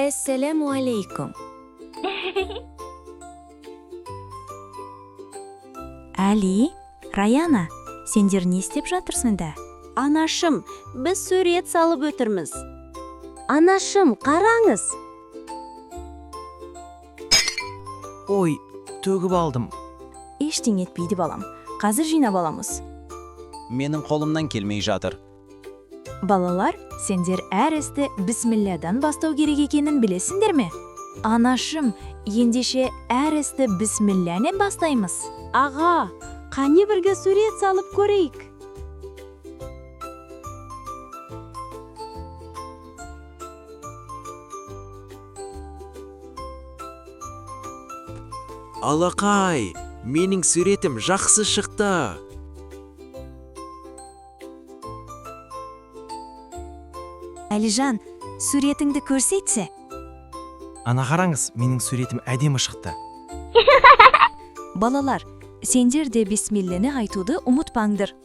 Assalamu alaikum. Али, Раяна, сендер не істеп жатырсыңдар? Анашым, біз сурет салып өтірміз. Анашым, қараңыз. Ой, төгіп алдым. Ештеңе етпейді балам. Қазір жинап аламыз. Менің қолымнан келмей жатыр. Балалар, сендер әр істі бисмиллядан бастау керек екенін білесіңдер ме? Анашым, ендеше әр істі бисмиллянен бастаймыз. Аға, қане бірге сурет салып көрейік. Алақай, менің суретім жақсы шықты. Әлижан, суретіңді көрсетсе. Ана қараңыз, менің суретім әдемі шықты. Балалар, сендер де бисмилләні айтуды ұмытпаңдар.